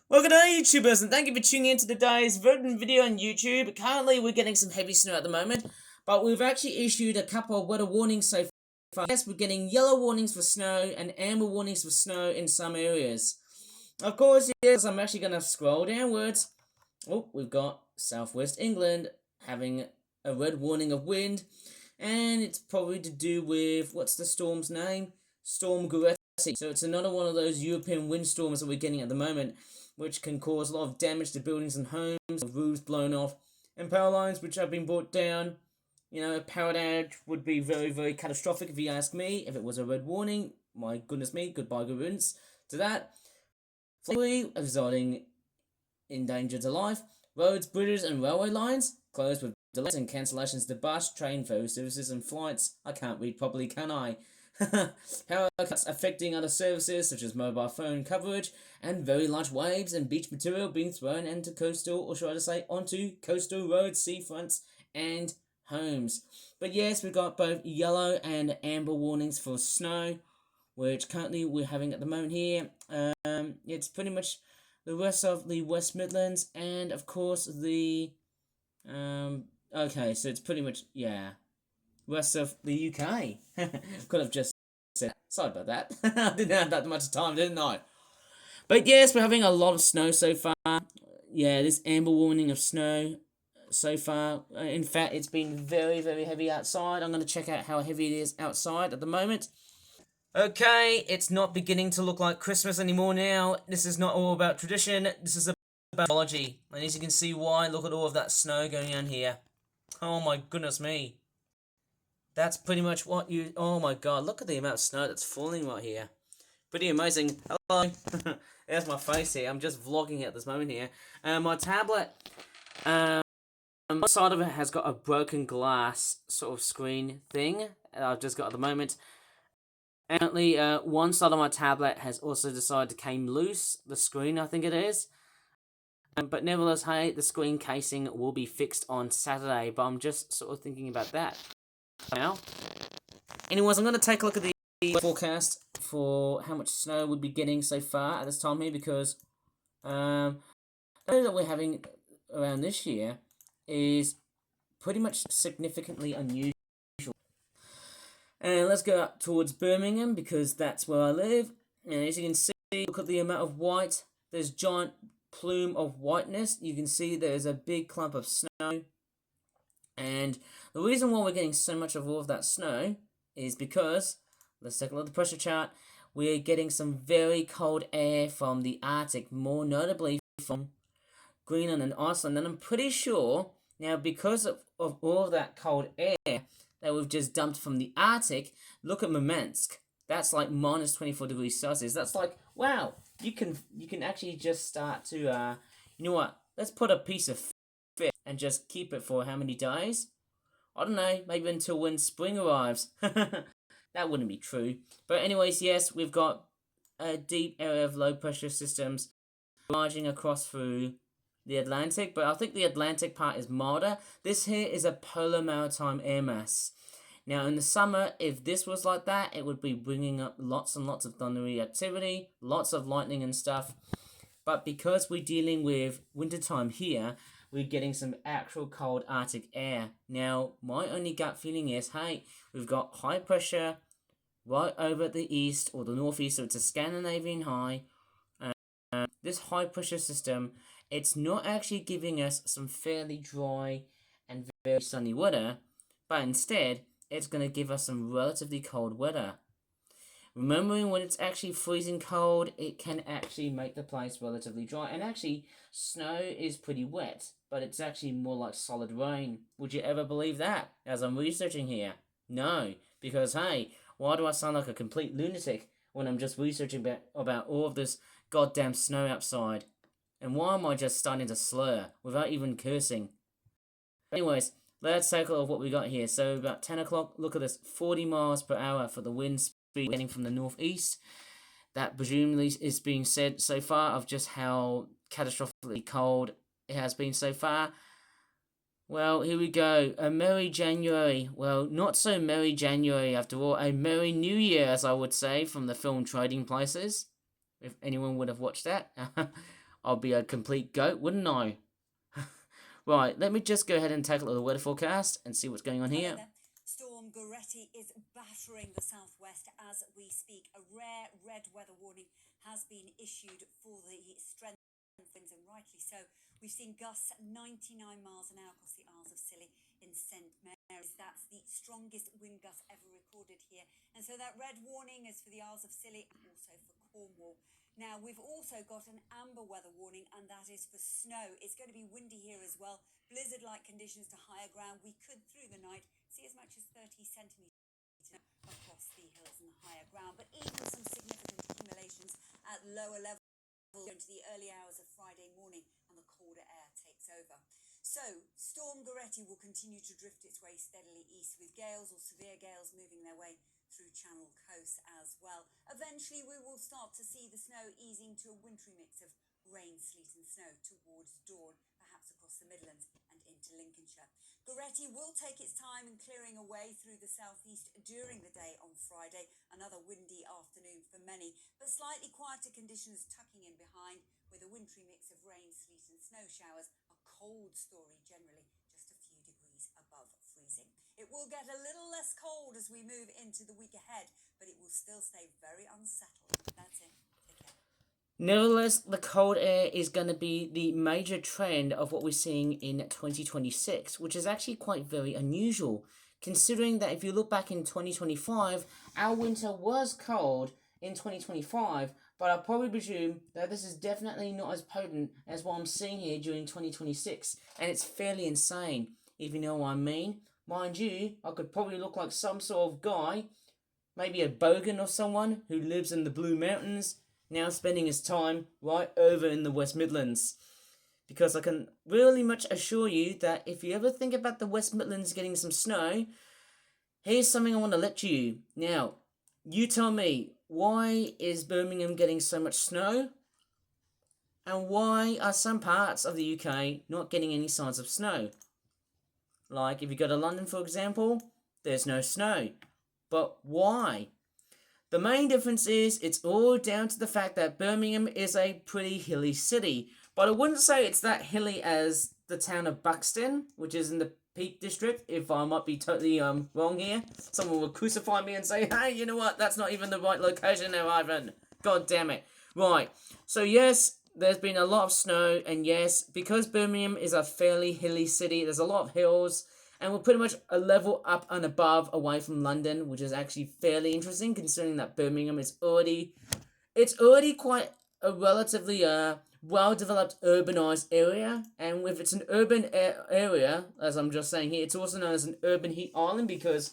Well, good day, YouTubers, and thank you for tuning in to today's written video on YouTube. Currently, we're getting some heavy snow at the moment, but we've actually issued a couple of weather warnings so far. Yes, we're getting yellow warnings for snow and amber warnings for snow in some areas. Of course, yes, I'm actually going to scroll downwards. Oh, we've got southwest England having a red warning of wind, and it's probably to do with, what's the storm's name? Storm Goretti. So it's another one of those European windstorms that we're getting at the moment, which can cause a lot of damage to buildings and homes, roofs blown off, and power lines which have been brought down. You know, a power outage would be very, very catastrophic if you ask me. If it was a red warning, my goodness me, goodbye good riddance to that. Fleet resulting in danger to life. Roads, bridges, and railway lines closed with delays and cancellations to bus, train, ferry services, and flights. I can't read properly, can I? Power cuts affecting other services such as mobile phone coverage, and very large waves and beach material being thrown into coastal, or should I say, onto coastal roads, seafronts, and homes. But yes, we've got both yellow and amber warnings for snow, which currently we're having at the moment here. It's pretty much the rest of the West Midlands, and of course the okay, so it's pretty much, yeah, rest of the UK. Could have just said sorry about that. I didn't have that much time, didn't I? But yes, we're having a lot of snow so far. Yeah, this amber warning of snow so far. In fact, it's been very, very heavy outside. I'm going to check out how heavy it is outside at the moment. Okay, it's not beginning to look like Christmas anymore now. This is not all about tradition. This is about biology. And as you can see why, look at all of that snow going on here. Oh my goodness me. That's pretty much what you... Oh my god, look at the amount of snow that's falling right here. Pretty amazing. Hello. There's my face here. I'm just vlogging at this moment here. My tablet... one side of it has got a broken glass sort of screen thing I've just got at the moment. Apparently, one side of my tablet has also decided to came loose. The screen, I think it is. But nevertheless, hey, the screen casing will be fixed on Saturday. But I'm just sort of thinking about that now. Anyways, I'm going to take a look at the forecast for how much snow we'll be getting so far at this time here, because the snow that we're having around this year is pretty much significantly unusual. And let's go up towards Birmingham, because that's where I live. And as you can see, look at the amount of white. There's a giant plume of whiteness. You can see there's a big clump of snow. And the reason why we're getting so much of all of that snow is because, let's take a look at the pressure chart, we're getting some very cold air from the Arctic, more notably from Greenland and Iceland. And I'm pretty sure, now because of all of that cold air that we've just dumped from the Arctic, look at Murmansk. That's like minus 24 degrees Celsius. That's like, wow, you can actually just start to, you know what, let's put a piece of fish and just keep it for how many days? I don't know, maybe until when spring arrives. That wouldn't be true. But anyways, yes, we've got a deep area of low pressure systems marching across through the Atlantic, but I think the Atlantic part is milder. This here is a polar maritime air mass. Now, in the summer, if this was like that, it would be bringing up lots and lots of thundery activity, lots of lightning and stuff. But because we're dealing with wintertime here, we're getting some actual cold Arctic air. Now, my only gut feeling is, hey, we've got high pressure right over the east or the northeast, so it's a Scandinavian high. This high pressure system, it's not actually giving us some fairly dry and very sunny weather, but instead, it's going to give us some relatively cold weather. Remembering when it's actually freezing cold, it can actually make the place relatively dry. And actually, snow is pretty wet, but it's actually more like solid rain. Would you ever believe that, as I'm researching here? No, because hey, why do I sound like a complete lunatic when I'm just researching about all of this goddamn snow outside? And why am I just starting to slur without even cursing? Anyways, let's take a look at what we got here. So about 10 o'clock, look at this, 40 miles per hour for the wind speed getting from the northeast. That presumably is being said so far of just how catastrophically cold it has been so far. Well, here we go. A merry January. Well, not so merry January after all. A merry New Year, as I would say, from the film Trading Places. If anyone would have watched that. I'll be a complete goat, wouldn't I? Right, let me just go ahead and take a look at the weather forecast and see what's going on here. Storm Goretti is battering the southwest as we speak. A rare red weather warning has been issued for the strength winds, and rightly so. We've seen gusts 99 miles an hour across the Isles of Scilly in St Mary's. That's the strongest wind gust ever recorded here. And so that red warning is for the Isles of Scilly and also for Cornwall. Now, we've also got an amber weather warning, and that is for snow. It's going to be windy here as well. Blizzard-like conditions to higher ground. We could, through the night, see as much as 30 centimetres across the hills and the higher ground. But even some significant accumulations at lower levels into the early hours of Friday morning, and the colder air takes over. So, Storm Goretti will continue to drift its way steadily east, with gales or severe gales moving their way through Channel coast as well. Eventually, we will start to see the snow easing to a wintry mix of rain, sleet and snow towards dawn, perhaps across the Midlands and into Lincolnshire. Goretti will take its time in clearing away through the southeast during the day on Friday. Another windy afternoon for many, but slightly quieter conditions tucking in behind, with a wintry mix of rain, sleet and snow showers. A cold story generally, just a few degrees above freezing. It will get a little less cold as we move into the week ahead, but it will still stay very unsettled. That's it. Take care. Nevertheless, the cold air is going to be the major trend of what we're seeing in 2026, which is actually quite very unusual, considering that if you look back in 2025, our winter was cold in 2025, but I'll probably presume that this is definitely not as potent as what I'm seeing here during 2026, and it's fairly insane, if you know what I mean. Mind you, I could probably look like some sort of guy, maybe a bogan or someone who lives in the Blue Mountains, now spending his time right over in the West Midlands. Because I can really much assure you that if you ever think about the West Midlands getting some snow, here's something I want to let you. Now, you tell me, why is Birmingham getting so much snow? And why are some parts of the UK not getting any signs of snow? Like, if you go to London, for example, there's no snow. But why? The main difference is it's all down to the fact that Birmingham is a pretty hilly city. But I wouldn't say it's that hilly as the town of Buxton, which is in the Peak District, if I might be totally wrong here. Someone will crucify me and say, hey, you know what, that's not even the right location now, Ivan. God damn it. Right, so yes, there's been a lot of snow, and yes, because Birmingham is a fairly hilly city, there's a lot of hills, and we're pretty much a level up and above away from London, which is actually fairly interesting, considering that Birmingham is already quite a relatively well-developed urbanized area, and if it's an urban area, as I'm just saying here, it's also known as an urban heat island because,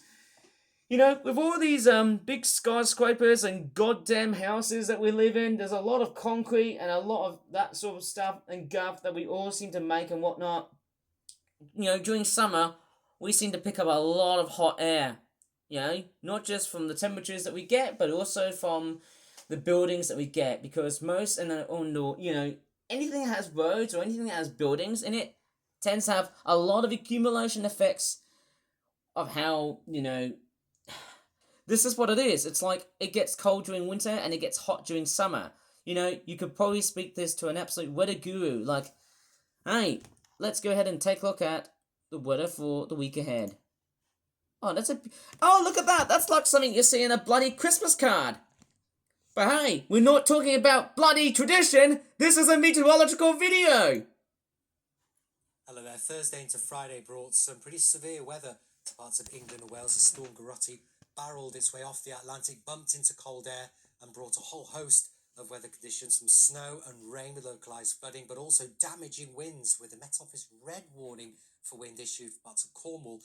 you know, with all these big skyscrapers and goddamn houses that we live in, there's a lot of concrete and a lot of that sort of stuff and guff that we all seem to make and whatnot. You know, during summer, we seem to pick up a lot of hot air. You know, not just from the temperatures that we get, but also from the buildings that we get. Because most, and you know, anything that has roads or anything that has buildings in it tends to have a lot of accumulation effects of how, you know, this is what it is. It's like it gets cold during winter and it gets hot during summer. You know, you could probably speak this to an absolute weather guru. Like, hey, let's go ahead and take a look at the weather for the week ahead. Oh, look at that. That's like something you see in a bloody Christmas card. But hey, we're not talking about bloody tradition. This is a meteorological video. Hello there. Thursday into Friday brought some pretty severe weather to parts of England and Wales as Storm Goretti barrelled its way off the Atlantic, bumped into cold air and brought a whole host of weather conditions from snow and rain with localised flooding, but also damaging winds, with the Met Office red warning for wind issued for parts of Cornwall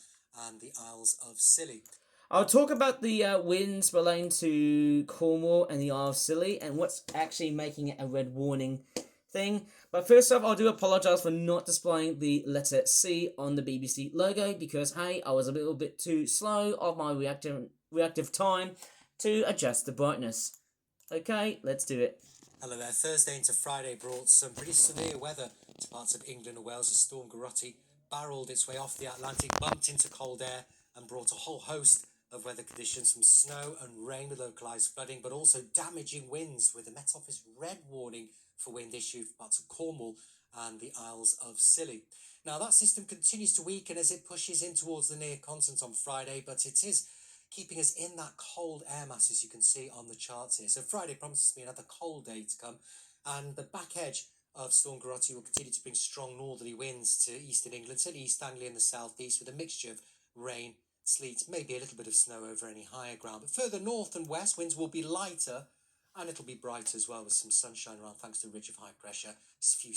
and the Isles of Scilly. I'll talk about the winds relating to Cornwall and the Isle of Scilly and what's actually making it a red warning thing. But first off, I do apologise for not displaying the letter C on the BBC logo because, hey, I was a little bit too slow of my reactive time to adjust the brightness. Okay, let's do it. Hello there. Thursday into Friday brought some pretty severe weather to parts of England and Wales as Storm Goretti barrelled its way off the Atlantic, bumped into cold air and brought a whole host of weather conditions from snow and rain with localised flooding, but also damaging winds, with the Met Office red warning for wind issued for parts of Cornwall and the Isles of Scilly. Now, that system continues to weaken as it pushes in towards the near continent on Friday, but it is keeping us in that cold air mass, as you can see on the charts here. So Friday promises me another cold day to come, and the back edge of Storm Garotti will continue to bring strong northerly winds to eastern England, certainly East Anglia and the southeast, with a mixture of rain, sleet, maybe a little bit of snow over any higher ground. But further north and west, winds will be lighter, and it'll be bright as well, with some sunshine around thanks to a ridge of high pressure. A few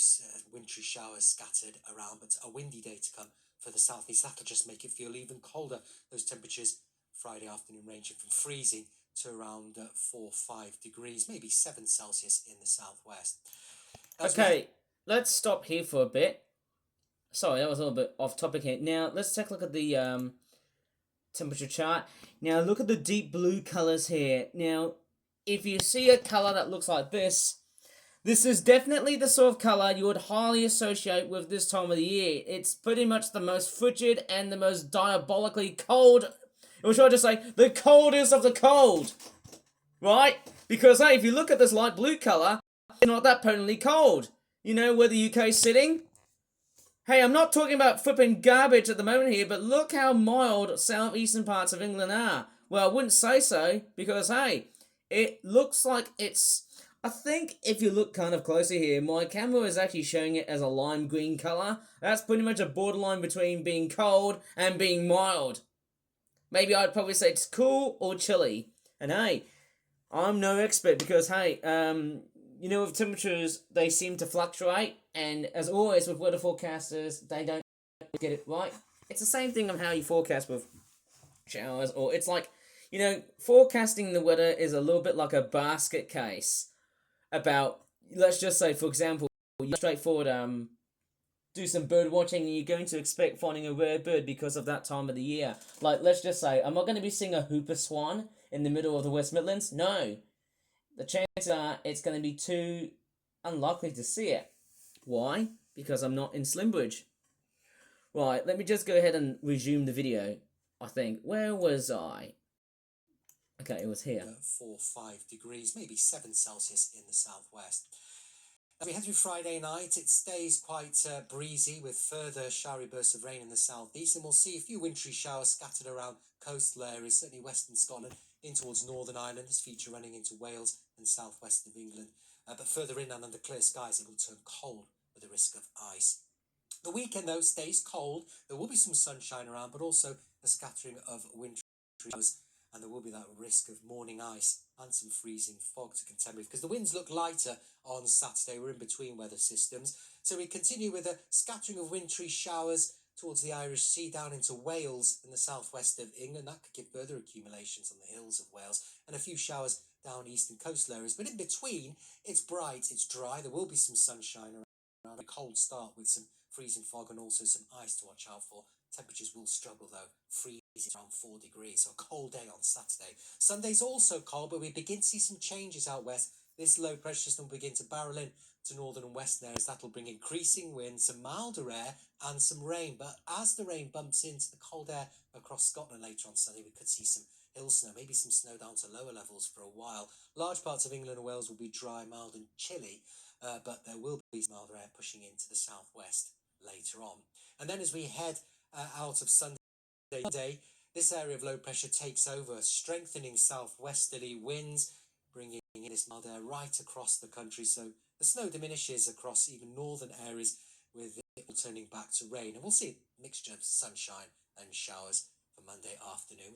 wintry showers scattered around, but a windy day to come for the southeast. That'll just make it feel even colder. Those temperatures Friday afternoon ranging from freezing to around 4 or 5 degrees, maybe 7 Celsius in the southwest. Okay, let's stop here for a bit. Sorry, that was a little bit off topic here. Now, let's take a look at the temperature chart. Now, look at the deep blue colours here. Now, if you see a colour that looks like this is definitely the sort of colour you would highly associate with this time of the year. It's pretty much the most frigid and the most diabolically cold, or should I just say, the coldest of the cold. Right? Because, hey, if you look at this light blue colour, it's not that potently cold. You know where the UK's sitting? Hey, I'm not talking about flipping garbage at the moment here, but look how mild southeastern parts of England are. Well, I wouldn't say so, because, hey, it looks like it's... I think if you look kind of closer here, my camera is actually showing it as a lime green colour. That's pretty much a borderline between being cold and being mild. Maybe I'd probably say it's cool or chilly. And hey, I'm no expert because, hey, you know, with temperatures, they seem to fluctuate. And as always with weather forecasters, they don't get it right. It's the same thing of how you forecast with showers. Or it's like, you know, forecasting the weather is a little bit like a basket case. About, let's just say, for example, you straightforward do some bird watching and you're going to expect finding a rare bird because of that time of the year. Like, let's just say, am I going to be seeing a whooper swan in the middle of the West Midlands? No. The chances are it's going to be too unlikely to see it. Why? Because I'm not in Slimbridge. Right, let me just go ahead and resume the video, I think. Where was I? Okay, it was here. 4 or 5 degrees, maybe 7 Celsius in the southwest. As we head through Friday night, it stays quite breezy with further showery bursts of rain in the southeast, and we'll see a few wintry showers scattered around coastal areas, certainly western Scotland, in towards Northern Ireland, this feature running into Wales and southwest of England. But further in and under clear skies, it will turn cold with the risk of ice. The weekend, though, stays cold. There will be some sunshine around, but also a scattering of wintry showers, and there will be that risk of morning ice and some freezing fog to contend with, because the winds look lighter on Saturday. We're in between weather systems. So we continue with a scattering of wintry showers towards the Irish Sea down into Wales and the southwest of England. That could give further accumulations on the hills of Wales, and a few showers down eastern coastal areas. But in between, it's bright, it's dry. There will be some sunshine around. A cold start with some freezing fog and also some ice to watch out for. Temperatures will struggle though, freezing around 4 degrees, so a cold day on Saturday. Sunday's also cold, but we begin to see some changes out west. This low pressure system will begin to barrel in to northern and western areas. That'll bring increasing winds, some milder air and some rain. But as the rain bumps into the cold air across Scotland later on Sunday, we could see some hill snow, maybe some snow down to lower levels for a while. Large parts of England and Wales will be dry, mild and chilly, but there will be some milder air pushing into the southwest later on. And then as we head out of Sunday, this area of low pressure takes over, strengthening southwesterly winds, bringing in this mild air right across the country. So the snow diminishes across even northern areas, with it turning back to rain. And we'll see a mixture of sunshine and showers for Monday afternoon.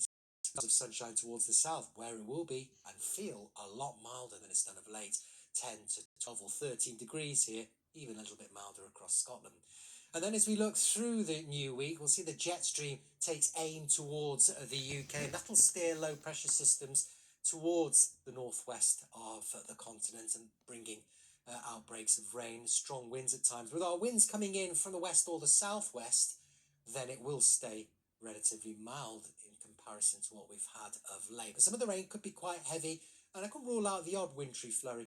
Of sunshine towards the south, where it will be and feel a lot milder than it's done of late. 10 to 12 or 13 degrees here, even a little bit milder across Scotland. And then as we look through the new week, we'll see the jet stream takes aim towards the UK, and that'll steer low pressure systems towards the northwest of the continent and bringing outbreaks of rain, strong winds at times. With our winds coming in from the west or the southwest, then it will stay relatively mild in comparison to what we've had of late. But some of the rain could be quite heavy, and I can rule out the odd wintry flurry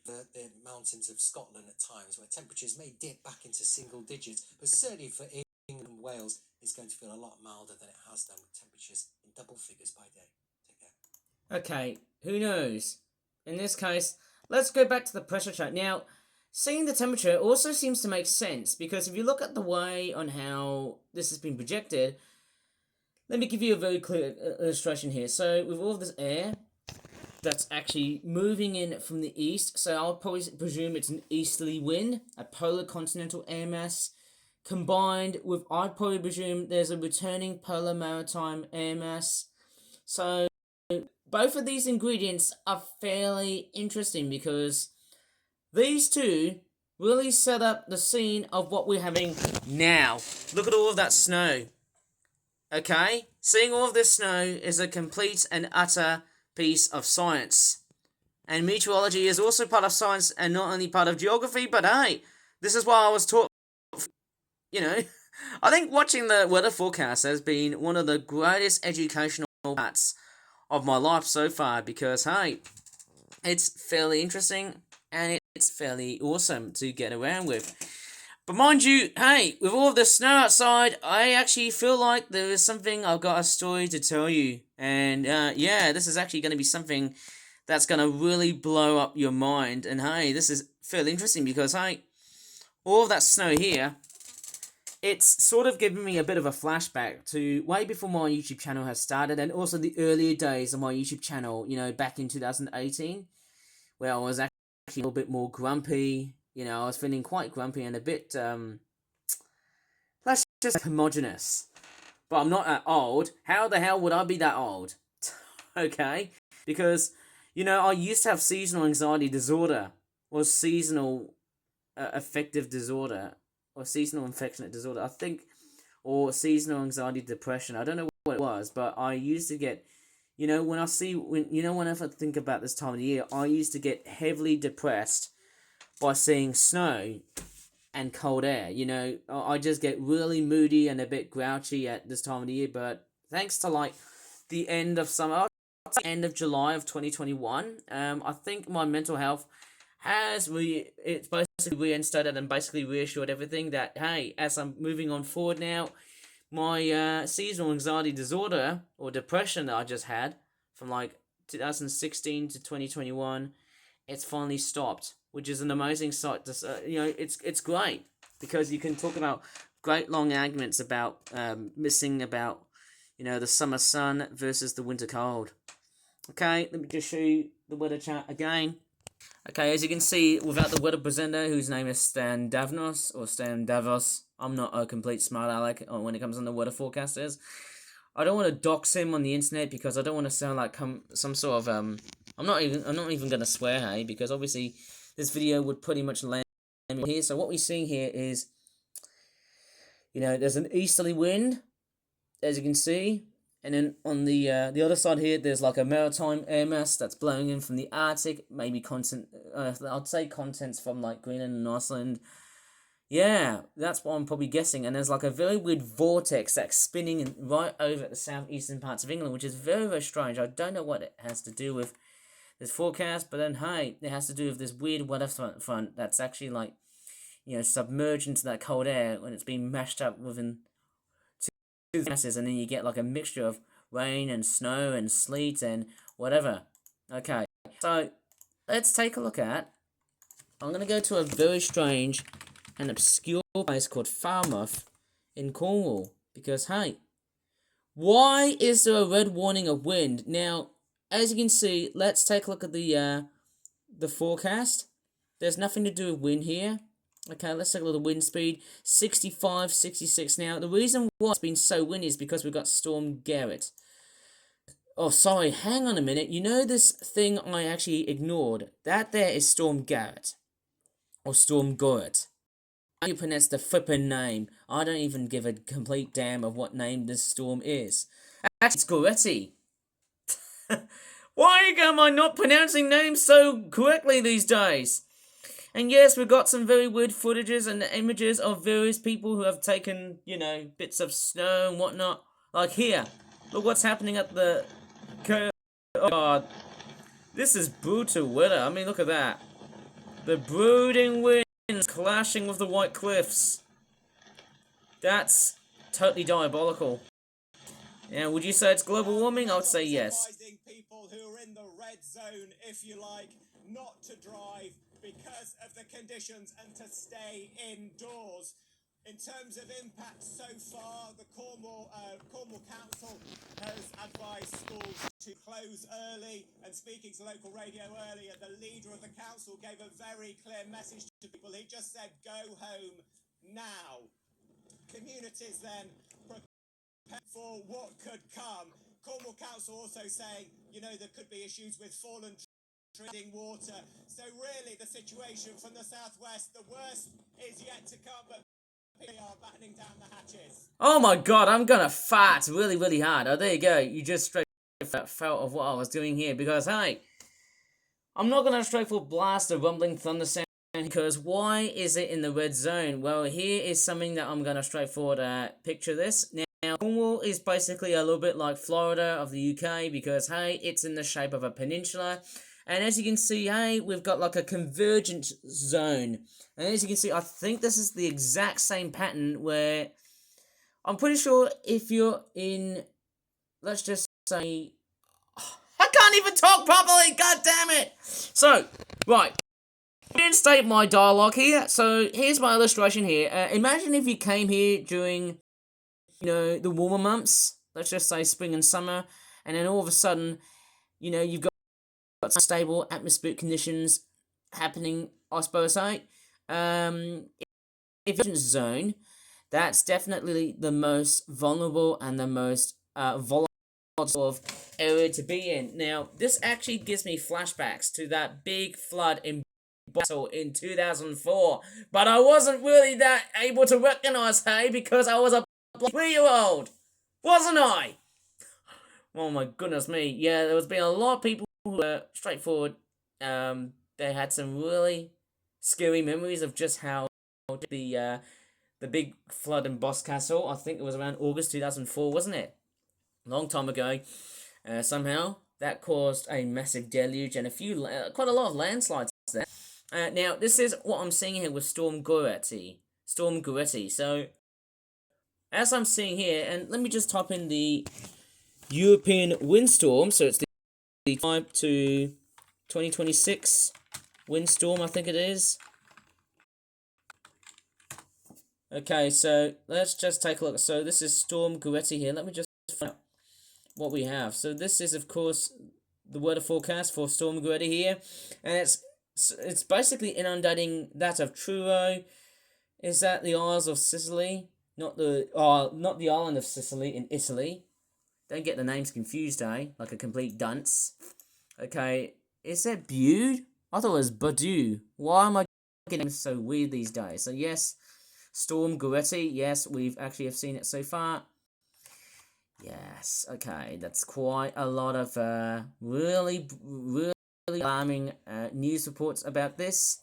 the mountains of Scotland at times, where temperatures may dip back into single digits, but certainly for England and Wales, it's going to feel a lot milder than it has done, with temperatures in double figures by day. Take care. Okay, who knows? In this case, let's go back to the pressure chart. Now, seeing the temperature also seems to make sense, because if you look at the way on how this has been projected, let me give you a very clear illustration here. So, with all of this air that's actually moving in from the east, so I'll probably presume it's an easterly wind, a polar continental air mass, combined with, I'd probably presume there's a returning polar maritime air mass. So, both of these ingredients are fairly interesting, because these two really set up the scene of what we're having now. Look at all of that snow. Okay? Seeing all of this snow is a complete and utter piece of science. And meteorology is also part of science, and not only part of geography, but hey, this is why I was taught, you know, I think watching the weather forecast has been one of the greatest educational parts of my life so far, because hey, it's fairly interesting and it's fairly awesome to get around with. But mind you, hey, with all of the snow outside, I actually feel like there is something, I've got a story to tell you. And yeah, this is actually going to be something that's going to really blow up your mind. And hey, this is fairly interesting, because hey, all of that snow here, it's sort of given me a bit of a flashback to way before my YouTube channel has started, and also the earlier days of my YouTube channel, you know, back in 2018, where I was actually a little bit more grumpy. You know, I was feeling quite grumpy and a bit, let's just homogenous. But I'm not that old. How the hell would I be that old? Okay? Because, you know, I used to have seasonal anxiety disorder, or seasonal affective disorder, or seasonal affectionate disorder, I think, or seasonal anxiety depression. I don't know what it was, but I used to get, you know, whenever I think about this time of the year, I used to get heavily depressed by seeing snow and cold air. You know, I just get really moody and a bit grouchy at this time of the year, but thanks to, like, the end of summer, end of July of 2021, I think my mental health has it's basically reinstated and basically reassured everything that, hey, as I'm moving on forward now, my seasonal anxiety disorder or depression that I just had from like 2016 to 2021, it's finally stopped, which is an amazing sight to, you know, it's great, because you can talk about great long arguments about missing about, you know, the summer sun versus the winter cold. Okay, let me just show you the weather chart again. Okay, as you can see, without the weather presenter, whose name is Stan Davos, I'm not a complete smart aleck when it comes on the weather forecasters. I don't want to dox him on the internet, because I don't want to sound like some sort of I'm not even gonna swear, hey, because obviously this video would pretty much land here. So what we're seeing here is, you know, there's an easterly wind, as you can see. And then on the other side here, there's like a maritime air mass that's blowing in from the Arctic, maybe I'd say contents from like Greenland and Iceland. Yeah, that's what I'm probably guessing. And there's like a very weird vortex that's spinning right over the southeastern parts of England, which is very, very strange. I don't know what it has to do with this forecast, but then hey, it has to do with this weird weather front that's actually like, you know, submerged into that cold air when it's being mashed up within two masses, and then you get like a mixture of rain and snow and sleet and whatever. Okay, so let's take a look at, I'm going to go to a very strange and obscure place called Falmouth in Cornwall, because hey, why is there a red warning of wind? Now, as you can see, let's take a look at the forecast. There's nothing to do with wind here. Okay, let's take a look at the wind speed. 65, 66 now. The reason why it's been so windy is because we've got Storm Garrett. Oh, sorry, hang on a minute. You know this thing I actually ignored? That there is Storm Garrett. Or Storm Gorret. How you pronounce the flippin' name? I don't even give a complete damn of what name this storm is. Actually, it's Goretti. Why am I not pronouncing names so correctly these days? And yes, we've got some very weird footages and images of various people who have taken, you know, bits of snow and whatnot. Like here, look what's happening at the... Oh God, this is brutal weather. I mean, look at that. The brooding winds clashing with the white cliffs. That's totally diabolical. Now, would you say it's global warming? I would say yes. Advising people who are in the red zone, if you like, not to drive because of the conditions and to stay indoors. In terms of impact so far, the Cornwall Council has advised schools to close early, and speaking to local radio earlier, the leader of the council gave a very clear message to people. He just said, go home now. Communities then prepare for what could come. Cornwall Council also saying, you know, there could be issues with fallen drinking water. So really the situation from the southwest, the worst is yet to come, but they are battening down the hatches. Oh my god, I'm gonna fart really, really hard. Oh, there you go. You just straight felt of what I was doing here. Because, hey, I'm not gonna straight for blast a rumbling thunder sound. Because why is it in the red zone? Well, here is something that I'm gonna straightforward picture this. Now, Cornwall is basically a little bit like Florida of the UK. Because, hey, it's in the shape of a peninsula. And as you can see, hey, we've got like a convergent zone. And as you can see, I think this is the exact same pattern where I'm pretty sure if you're in, let's just say, I can't even talk properly, god damn it! So, right, reinstate my dialogue here. So, here's my illustration here. Imagine if you came here during, you know, the warmer months, let's just say spring and summer, and then all of a sudden, you know, you've got stable atmospheric conditions happening, I suppose, if it's a zone, that's definitely the most vulnerable and the most volatile sort of area to be in. Now, this actually gives me flashbacks to that big flood in Boston in 2004, but I wasn't really that able to recognize, hey, because I was a 3-year-old, wasn't I? Oh my goodness me, yeah, there's been a lot of people who were straightforward. They had some really scary memories of just how the big flood in Boscastle, I think it was around August 2004, wasn't it? Long time ago. Somehow that caused a massive deluge and quite a lot of landslides there. Now this is what I'm seeing here with Storm Goretti. So as I'm seeing here, and let me just type in the European windstorm. So it's the 5 to 2026 windstorm, I think it is. Okay, so let's just take a look. So this is Storm Goretti here. Let me just find out what we have. So this is, of course, the weather forecast for Storm Goretti here, and it's basically inundating that of Truro. Is that the Isles of Sicily? Not the island of Sicily in Italy. Don't get the names confused, eh? Like a complete dunce. Okay, is that Bude? I thought it was Badu. Why am I getting so weird these days? So yes, Storm Goretti. Yes, we've actually have seen it so far. Yes, okay, that's quite a lot of really alarming news reports about this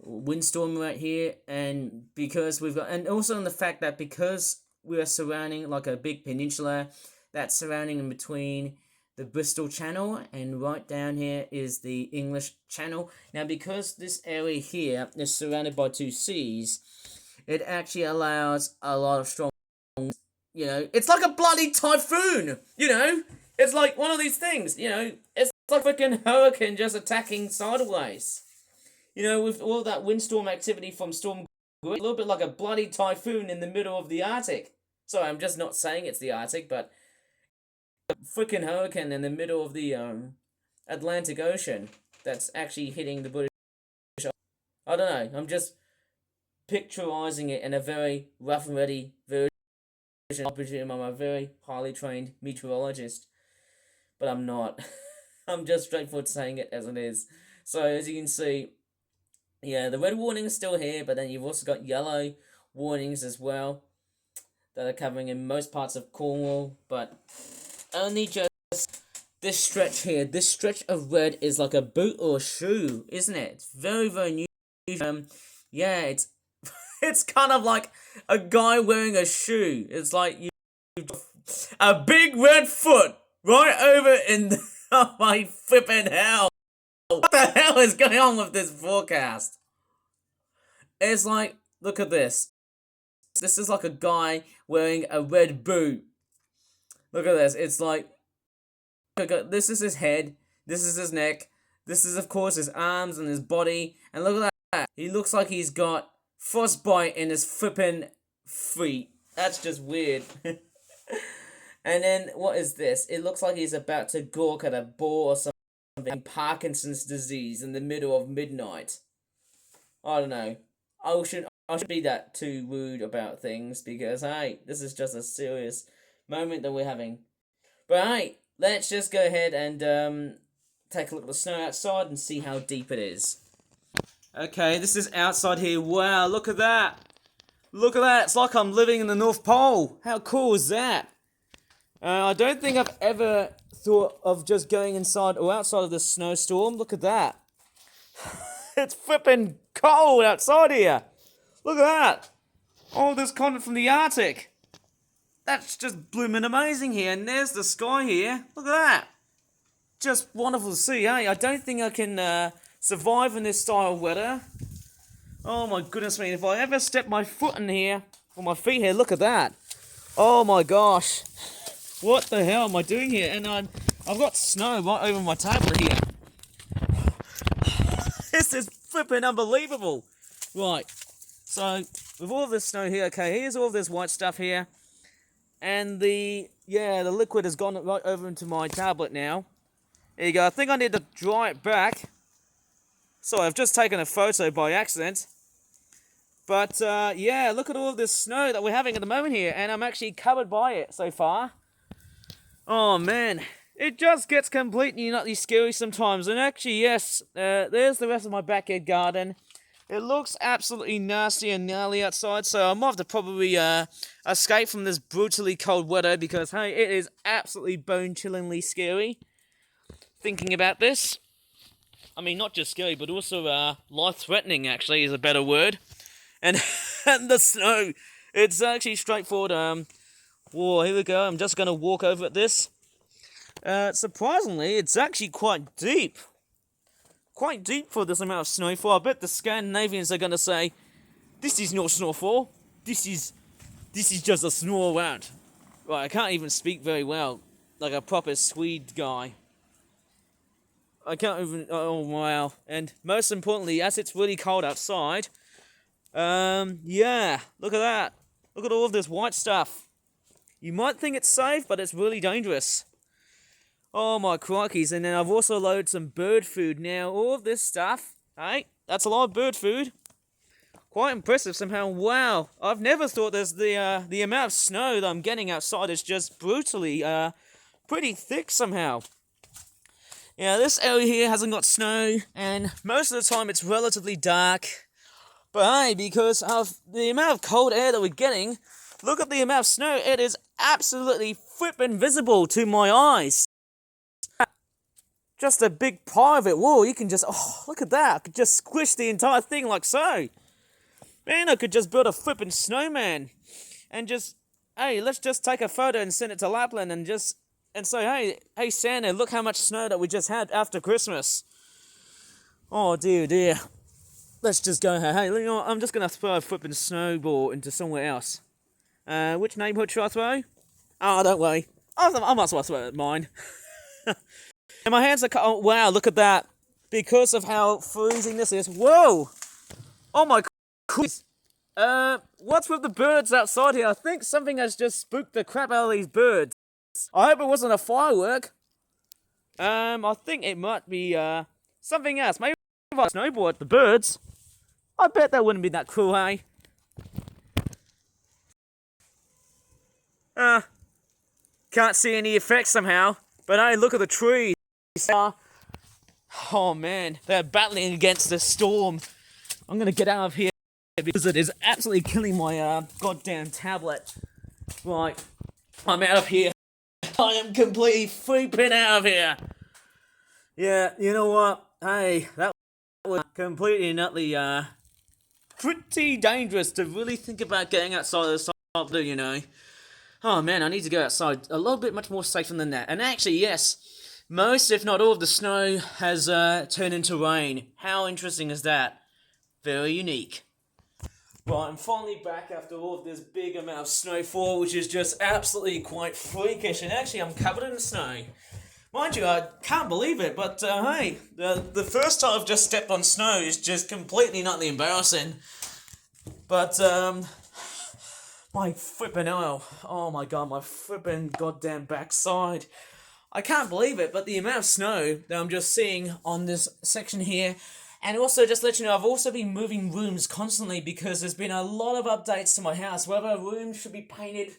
windstorm right here, and because we've got, and also in the fact that because we are surrounding like a big peninsula that's surrounding in between the Bristol Channel, and right down here is the English Channel. Now, because this area here is surrounded by two seas, it actually allows a lot of strong, you know, it's like a bloody typhoon, you know? It's like one of these things, you know? It's like a freaking hurricane just attacking sideways. You know, with all that windstorm activity from Storm Goretti, a little bit like a bloody typhoon in the middle of the Arctic. Sorry, I'm just not saying it's the Arctic, but freaking hurricane in the middle of the Atlantic Ocean that's actually hitting the British. I don't know. I'm just picturizing it in a very rough and ready version. I presume I'm a very highly trained meteorologist, but I'm not. I'm just straightforward saying it as it is. So as you can see, yeah, the red warning is still here, but then you've also got yellow warnings as well that are covering in most parts of Cornwall, but only just this stretch here. This stretch of red is like a boot or a shoe, isn't it? It's very, very new. Yeah, it's kind of like a guy wearing a shoe. It's like you've got a big red foot right over in the, oh my flipping hell. What the hell is going on with this forecast? It's like, look at this. This is like a guy wearing a red boot. Look at this. It's like, this is his head, this is his neck, this is of course his arms and his body, and look at that. He looks like he's got frostbite in his flippin' feet. That's just weird. And then, what is this? It looks like he's about to gawk at a ball or something. Parkinson's disease in the middle of midnight. I don't know. I should be that too rude about things, because, hey, this is just a serious moment that we're having. But, hey, let's just go ahead and take a look at the snow outside and see how deep it is. Okay, this is outside here. Wow, look at that. Look at that. It's like I'm living in the North Pole. How cool is that? I don't think I've ever thought of just going inside or outside of this snowstorm. Look at that. It's flipping cold outside here. Look at that. All this content from the Arctic. That's just blooming amazing here. And there's the sky here. Look at that. Just wonderful to see, eh? I don't think I can survive in this style of weather. Oh my goodness me. If I ever step my foot in here, or my feet here, look at that. Oh my gosh. What the hell am I doing here? And I've got snow right over my tablet here. This is flipping unbelievable. Right. So, with all this snow here, okay, here's all this white stuff here. And the liquid has gone right over into my tablet now. There you go. I think I need to dry it back. Sorry, I've just taken a photo by accident. But, yeah, look at all this snow that we're having at the moment here. And I'm actually covered by it so far. Oh, man. It just gets completely nutty scary sometimes. And actually, yes, there's the rest of my backyard garden. It looks absolutely nasty and gnarly outside, so I might have to probably escape from this brutally cold weather, because, hey, it is absolutely bone-chillingly scary thinking about this. I mean, not just scary, but also life-threatening, actually, is a better word. And, and the snow, it's actually straightforward. Whoa, here we go. I'm just going to walk over at this. Surprisingly, it's actually quite deep. Quite deep for this amount of snowfall. I bet the Scandinavians are going to say, this is not snowfall. This is just a snow around. Right, I can't even speak very well. Like a proper Swede guy. I can't even... Oh, wow. And most importantly, as it's really cold outside... yeah. Look at that. Look at all of this white stuff. You might think it's safe, but it's really dangerous. Oh my crikeys. And then I've also loaded some bird food. Now, all of this stuff, hey, that's a lot of bird food. Quite impressive somehow. Wow. I've never thought there's the amount of snow that I'm getting outside is just brutally, pretty thick somehow. Yeah, this area here hasn't got snow, and most of the time it's relatively dark. But hey, because of the amount of cold air that we're getting, look at the amount of snow. It is absolutely flippin' visible to my eyes. Just a big pie of it. Whoa, you can just, oh, look at that. I could just squish the entire thing like so. Man, I could just build a flippin' snowman. And just, hey, let's just take a photo and send it to Lapland and just, and say, hey Santa, look how much snow that we just had after Christmas. Oh, dear. Let's just go, hey, you know what, I'm just going to throw a flippin' snowball into somewhere else. Which neighborhood should I throw? Oh, don't worry. I might as well throw it at mine. And my hands are cut. Oh, wow, look at that. Because of how freezing this is. Whoa! Oh my goodness. What's with the birds outside here? I think something has just spooked the crap out of these birds. I hope it wasn't a firework. I think it might be, something else. Maybe if I snowball at the birds. I bet that wouldn't be that cruel, eh? Can't see any effects somehow. But hey, look at the trees. Oh man, they're battling against the storm. I'm gonna get out of here because it is absolutely killing my goddamn tablet. Right, I'm out of here. I am completely freaking out of here. Yeah, you know what? Hey, that was completely nutty, pretty dangerous to really think about getting outside of the salt, you know. Oh man, I need to go outside a little bit much more safer than that. And actually, yes, most, if not all, of the snow has turned into rain. How interesting is that? Very unique. Right, I'm finally back after all of this big amount of snowfall, which is just absolutely quite freakish, and actually I'm covered in snow. Mind you, I can't believe it, but hey, the first time I've just stepped on snow is just completely not embarrassing. But, my flippin' oil, oh my god, my flippin' goddamn backside. I can't believe it, but the amount of snow that I'm just seeing on this section here, and also just to let you know, I've also been moving rooms constantly because there's been a lot of updates to my house, whether a room should be painted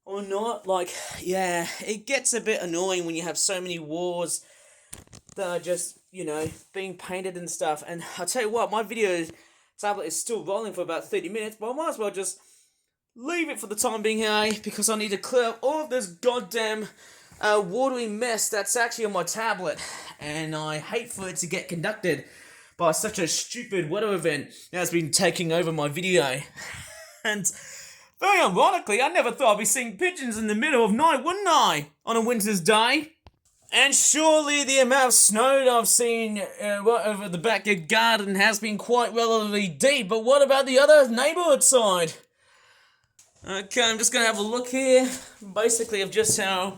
or not. Like, yeah, it gets a bit annoying when you have so many walls that are just, you know, being painted and stuff. And I'll tell you what, my video tablet is still rolling for about 30 minutes, but I might as well just leave it for the time being, because I need to clear up all of this goddamn watery mess that's actually on my tablet, and I hate for it to get conducted by such a stupid weather event that's been taking over my video. And very ironically, I never thought I'd be seeing pigeons in the middle of night, wouldn't I, on a winter's day? And surely the amount of snow that I've seen right over the backyard garden has been quite relatively deep, but what about the other neighbourhood side? Okay, I'm just going to have a look here, basically of just how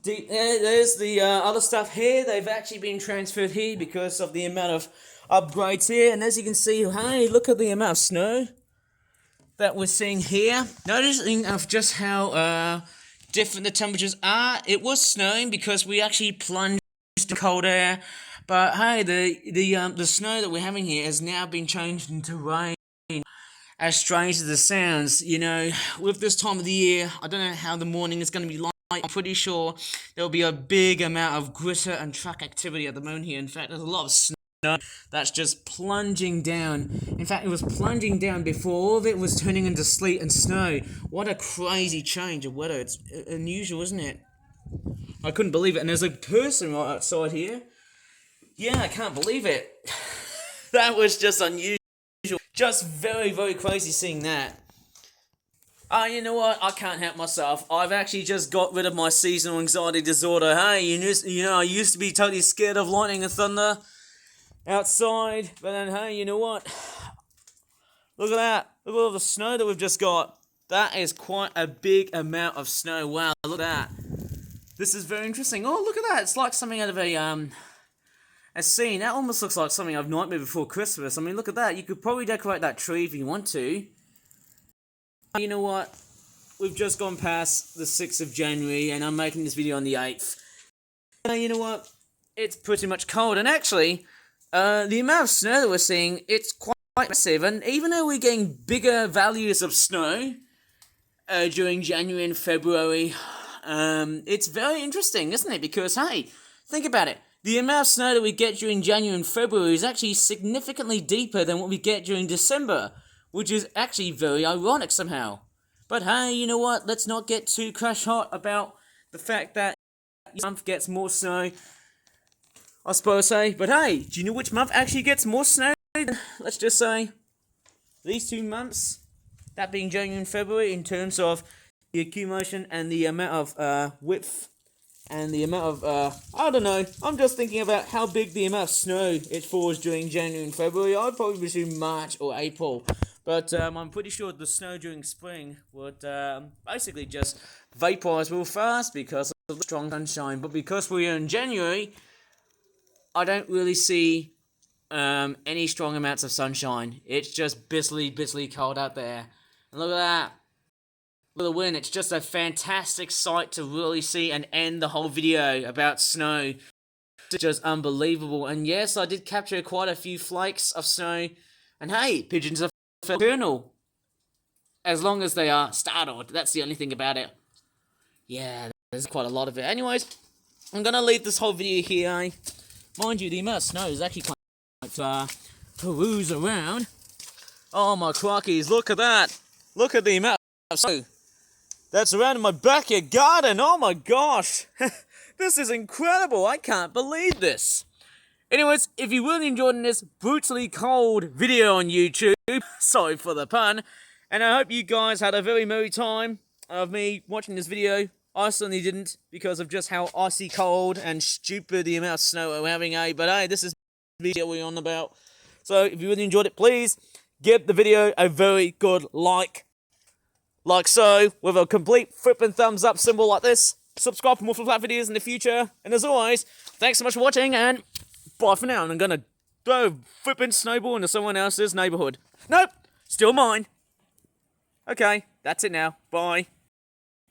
deep, there's the other stuff here. They've actually been transferred here because of the amount of upgrades here, and as you can see, hey, look at the amount of snow that we're seeing here. Noticing of just how different the temperatures are. It was snowing because we actually plunged into cold air, but hey, the snow that we're having here has now been changed into rain. As strange as it sounds, you know, with this time of the year, I don't know how the morning is going to be like. I'm pretty sure there'll be a big amount of gritter and truck activity at the moment here. In fact, there's a lot of snow that's just plunging down. In fact, it was plunging down before all of it was turning into sleet and snow. What a crazy change of weather. It's unusual, isn't it? I couldn't believe it. And there's a person right outside here. Yeah, I can't believe it. That was just unusual. Just very, very crazy seeing that. You know what? I can't help myself. I've actually just got rid of my seasonal anxiety disorder. Hey, you know, I used to be totally scared of lightning and thunder outside, but then, hey, you know what? Look at that. Look at all the snow that we've just got. That is quite a big amount of snow. Wow, look at that. This is very interesting. Oh, look at that. It's like something out of a scene. That almost looks like something I've Nightmare Before Christmas. I mean, look at that. You could probably decorate that tree if you want to. You know what? We've just gone past the 6th of January, and I'm making this video on the 8th. You know what? It's pretty much cold, and actually, the amount of snow that we're seeing, it's quite massive, and even though we're getting bigger values of snow during January and February, it's very interesting, isn't it? Because, hey, think about it. The amount of snow that we get during January and February is actually significantly deeper than what we get during December, which is actually very ironic somehow. But hey, you know what? Let's not get too crash hot about the fact that each month gets more snow, I suppose, But hey, do you know which month actually gets more snow? Let's just say these 2 months, that being January and February, in terms of the accumulation and the amount of width and the amount of, I don't know, I'm just thinking about how big the amount of snow it falls during January and February. I'd probably presume March or April. But I'm pretty sure the snow during spring would basically just vaporize real fast because of the strong sunshine. But because we're in January, I don't really see any strong amounts of sunshine. It's just bitterly cold out there. And look at that. Look at the wind. It's just a fantastic sight to really see and end the whole video about snow. It's just unbelievable. And yes, I did capture quite a few flakes of snow. And hey, pigeons are eternal. As long as they are startled. That's the only thing about it. Yeah, there's quite a lot of it. Anyways, I'm going to leave this whole video here. Mind you, the amount of snow is actually quite peruse around. Oh my crockies, look at that. Look at the amount of snow that's around in my backyard garden. Oh my gosh. This is incredible. I can't believe this. Anyways, if you really enjoyed this brutally cold video on YouTube, sorry for the pun, and I hope you guys had a very merry time of me watching this video. I certainly didn't, because of just how icy cold and stupid the amount of snow we're having, But hey, this is the video we're on about. So if you really enjoyed it, please give the video a very good like. Like so, with a complete flippin' thumbs up symbol like this. Subscribe for more Flip Flat videos in the future. And as always, thanks so much for watching, and bye for now. And I'm gonna throw a flippin' snowball into someone else's neighborhood. Nope, still mine. Okay, that's it now. Bye.